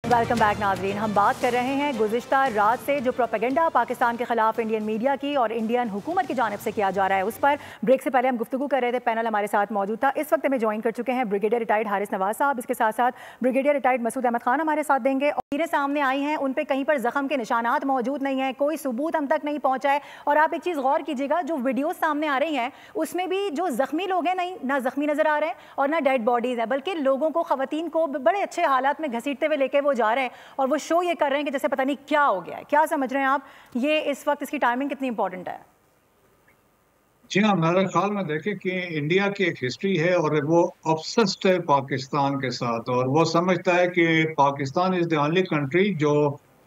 Welcome back नाज़रीन। हम बात कर रहे हैं गुज़िश्ता रात से जो प्रोपेगेंडा पाकिस्तान के खिलाफ इंडियन मीडिया की और इंडियन हुकूमत की जानिब से किया जा रहा है उस पर। ब्रेक से पहले हम गुफ्तगू कर रहे थे, पैनल हमारे साथ मौजूद था। इस वक्त हमें ज्वाइन कर चुके हैं ब्रिगेडियर रिटायर्ड हारिस नवाज साहब, इसके साथ साथ ब्रिगेडियर रिटायर्ड मसूद अहमद खान हमारे साथ देंगे। और चीज़ें सामने आई हैं, उन पर कहीं पर जख्म के निशानात मौजूद नहीं है, कोई सबूत हम तक नहीं पहुँचा है। और आप एक चीज़ गौर कीजिएगा, जो वीडियोज़ सामने आ रही हैं उसमें भी जो जख्मी लोग हैं नहीं ना जख्मी नज़र आ रहे हैं और ना डेड बॉडीज़ हैं, बल्कि लोगों को, ख़वातीन को बड़े अच्छे हालात में घसीटते हुए लेके वो जा रहे हैं और वो शो ये कर रहे हैं कि जैसे पता नहीं क्या हो गया है। क्या समझ रहे हैं आप, ये इस वक्त इसकी टाइमिंग कितनी इंपॉर्टेंट है? जी हाँ, मेरे ख्याल में देखें कि इंडिया की एक हिस्ट्री है और वो ऑब्सेस्ड है पाकिस्तान के साथ, और वो समझता है कि Pakistan is the only country जो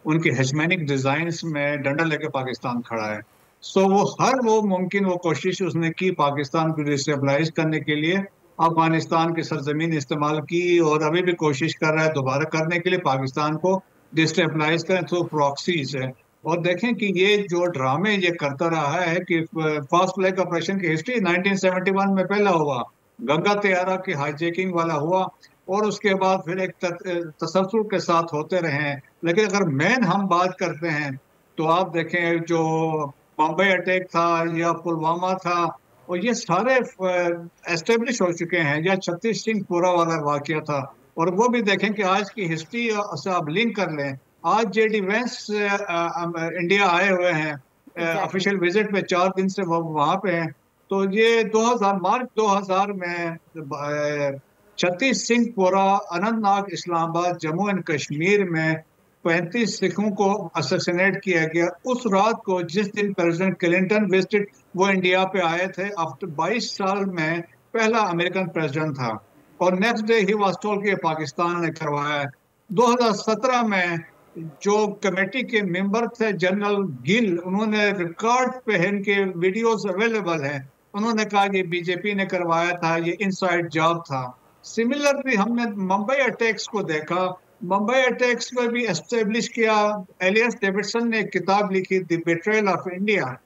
उनके हेजमेनिक डिजाइन्स में डंडा लेके पाकिस्तान खड़ा है। सो वो मुमकिन वो कोशिश उसने की पाकिस्तान को डिस्टेबलाइज करने के लिए, अफगानिस्तान की सरजमीन इस्तेमाल की, और अभी भी कोशिश कर रहा है दोबारा करने के लिए पाकिस्तान को डिस्टेबलाइज करें थ्रू प्रॉक्सीज है। और देखें कि ये जो ड्रामे ये करता रहा है कि फास्ट फ्लैग ऑपरेशन की हिस्ट्री 1971 में पहला हुआ, गंगा तियारा की हाईजैकिंग वाला हुआ, और उसके बाद फिर एक तसलसल के साथ होते रहे हैं। लेकिन अगर मेन हम बात करते हैं तो आप देखें जो बम्बई अटैक था या पुलवामा था, और ये सारे एस्टेब्लिश हो चुके हैं, या 36 सिंह पूरा वाला वाकया था। और वो भी देखें कि आज की हिस्ट्री से आप लिंक कर लें, आज जेडी वेंस इंडिया आए हुए हैं ऑफिशियल विजिट पे, 4 दिन से वो वहां पे हैं। तो ये 2000 मार्च 2000 में 36 सिंहपुरा, अनंतनाग, इस्लामाबाद, जम्मू एंड कश्मीर में 35 सिखों को असैसिनेट किया गया। उस रात को जिस दिन प्रेसिडेंट क्लिंटन विजिट वो इंडिया पे आए थे, आफ्टर 22 साल में पहला अमेरिकन प्रेसिडेंट था, और next day he was told कि पाकिस्तान ने करवाया है। 2017 में जो कमेटी के मेंबर थे जनरल गिल, उन्होंने रिकॉर्ड पे इनके वीडियोस अवेलेबल हैं, उन्होंने कहा कि बीजेपी ने करवाया था, ये इनसाइड जॉब था। सिमिलरली हमने मुंबई अटैक्स को देखा, मुंबई अटैक्स में भी एस्टेब्लिश किया। एलियस डेविडसन ने एक किताब लिखी, द बिट्रेयल ऑफ इंडिया,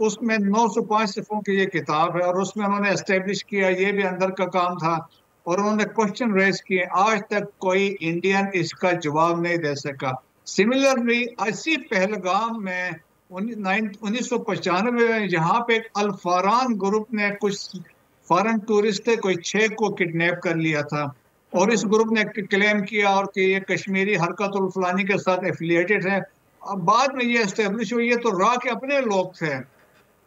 उसमें 905 सिफों की ये किताब है, और उसमें उन्होंने एस्टेब्लिश किया, ये भी अंदर का काम था, और उन्होंने क्वेश्चन रेज किए। आज तक कोई इंडियन इसका जवाब नहीं दे सका। सिमिलरली इसी पहलगाम में 1995 में यहाँ पे एक अल्फारान ग्रुप ने कुछ फॉरेन टूरिस्ट थे, कोई 6 को किडनैप कर लिया था, और इस ग्रुप ने क्लेम किया और कि ये कश्मीरी हरकत उल फलानी के साथ एफिलिएटेड है। अब बाद में ये एस्टेब्लिश हुई है, तो रा के अपने लोग थे,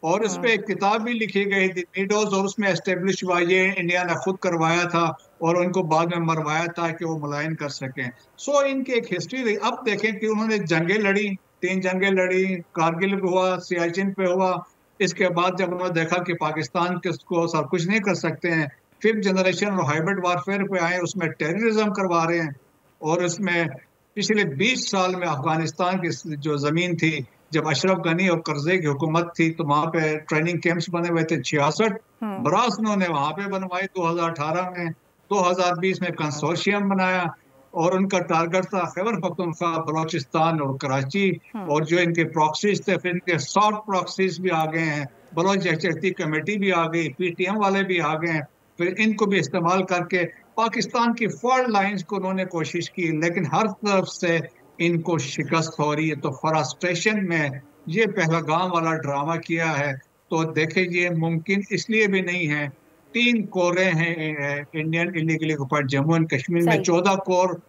और इस पे एक किताब भी लिखी गई थी नीडोज, और उसमें एस्टेब्लिश हुआ ये इंडिया ने खुद करवाया था, और उनको बाद में मरवाया था कि वो मुलायन कर सकें। सो इनकी एक हिस्ट्री रही। अब देखें कि उन्होंने जंगें लड़ी, 3 जंगें लड़ी, कारगिल पे हुआ, सियाचिन पे हुआ। इसके बाद जब उन्होंने देखा कि पाकिस्तान को सब कुछ नहीं कर सकते हैं, 5th जनरेशन और हाइब्रिड वारफेयर पे आए, उसमें टेररिज्म करवा रहे हैं। और इसमें पिछले 20 साल में अफगानिस्तान की जो जमीन थी, जब अशरफ गनी और करजे की हुकूमत थी, तो वहां पे ट्रेनिंग कैंप्स बने हुए थे 66 ब्रास उन्होंने वहां पे बनवाई 2018 में। 2020 में कंसोर्शियम बनाया, और उनका टारगेट था खैबर पख्तूनख्वा, बलोचिस्तान और कराची। और जो इनके प्रॉक्सीज थे, फिर इनके सॉफ्ट प्रॉक्सीज भी आ गए हैं, बलोच यकजहती कमेटी भी आ गई, पीटीएम वाले भी आ गए हैं। फिर इनको भी इस्तेमाल करके पाकिस्तान की फॉल्ट लाइंस को उन्होंने कोशिश की, लेकिन हर तरफ से इनको शिकस्त हो रही है। तो फ्रस्ट्रेशन में ये पहलगाम वाला ड्रामा किया है। तो देखे, ये मुमकिन इसलिए भी नहीं है, 3 कोरे हैं Indian illegally occupied Jammu and Kashmir में, 14 कोर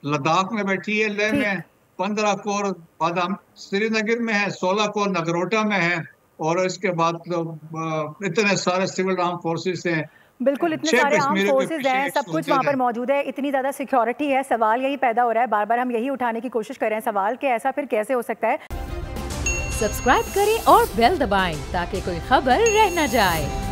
लद्दाख में बैठी है, लेह में 15 कोर बादाम श्रीनगर में है, 16 कोर नगरोटा में है, और इसके बाद इतने सारे सिविल आर्म फोर्सेस हैं। बिल्कुल, इतने सारे आर्म फोर्सेज हैं, सब कुछ वहाँ पर मौजूद है, इतनी ज़्यादा सिक्योरिटी है। सवाल यही पैदा हो रहा है, बार बार हम यही उठाने की कोशिश कर रहे हैं सवाल, कि ऐसा फिर कैसे हो सकता है। सब्सक्राइब करें और बेल दबाएं ताकि कोई खबर रह न जाए।